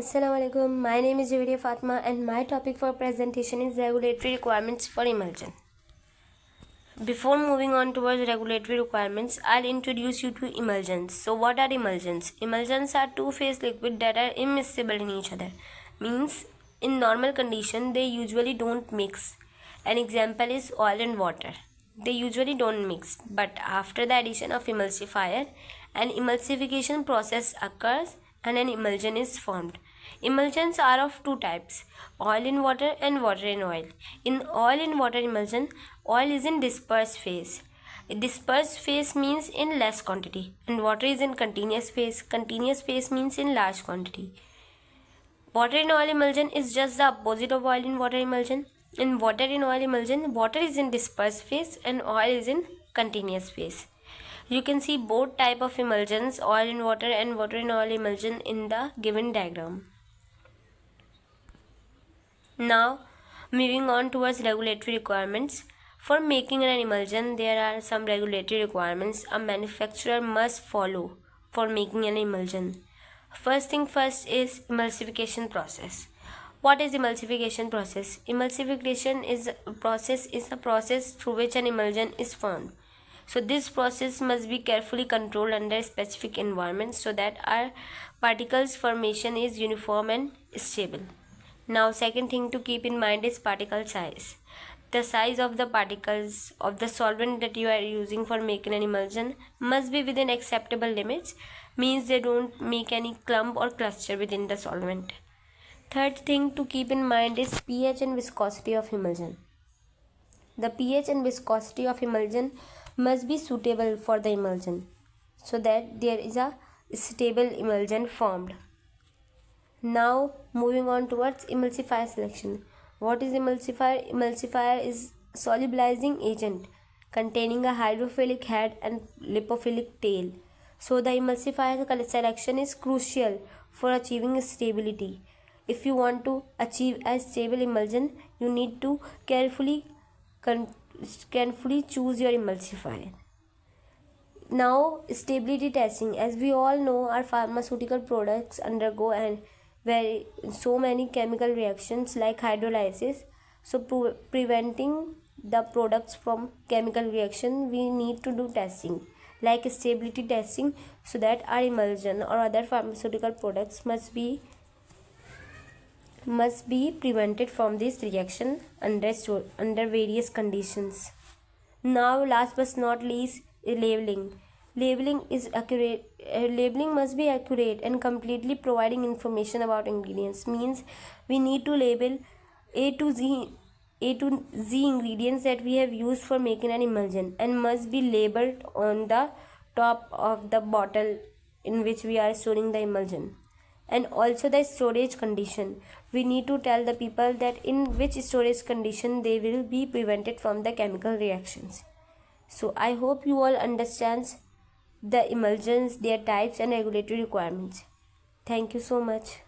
Assalamualaikum. My name is Javidia Fatma and my topic for presentation is regulatory requirements for emulsion. Before moving on towards regulatory requirements, I'll introduce you to emulsions. So what are emulsions? Emulsions are two-phase liquid that are immiscible in each other. Means in normal condition they usually don't mix. An example is oil and water. They usually don't mix, but after the addition of emulsifier, an emulsification process occurs and an emulsion is formed. Emulsions are of two types, oil in water and water in oil. In oil in water emulsion, oil is in dispersed phase. Dispersed phase means in less quantity and water is in continuous phase. Continuous phase means in large quantity. Water in oil emulsion is just the opposite of oil in water emulsion. In water in oil emulsion, water is in dispersed phase and oil is in continuous phase. You can see both type of emulsions, oil in water and water in oil emulsion, in the given diagram. Now, moving on towards regulatory requirements. For making an emulsion, there are some regulatory requirements a manufacturer must follow for making an emulsion. First thing first is emulsification process. What is emulsification process? Emulsification is a process through which an emulsion is formed. So this process must be carefully controlled under a specific environment so that our particles formation is uniform and stable. Now second thing to keep in mind is particle size. The size of the particles of the solvent that you are using for making an emulsion must be within acceptable limits, means they don't make any clump or cluster within the solvent. Third thing to keep in mind is pH and viscosity of emulsion. The pH and viscosity of emulsion must be suitable for the emulsion so that there is a stable emulsion formed. Now moving on towards emulsifier selection. What is emulsifier? Emulsifier is solubilizing agent containing a hydrophilic head and lipophilic tail. So the emulsifier selection is crucial for achieving stability. If you want to achieve a stable emulsion, you need to carefully choose your emulsifier. Now, stability testing. As we all know, our pharmaceutical products undergo so many chemical reactions like hydrolysis. So, preventing the products from chemical reaction, we need to do testing like stability testing so that our emulsion or other pharmaceutical products must be prevented from this reaction under various conditions. Now last but not least, labeling. Labeling must be accurate and completely providing information about ingredients. Means we need to label A to Z ingredients that we have used for making an emulsion and must be labeled on the top of the bottle in which we are storing the emulsion. And also the storage condition. We need to tell the people that in which storage condition they will be prevented from the chemical reactions. So I hope you all understand the emulsions, their types and regulatory requirements. Thank you so much.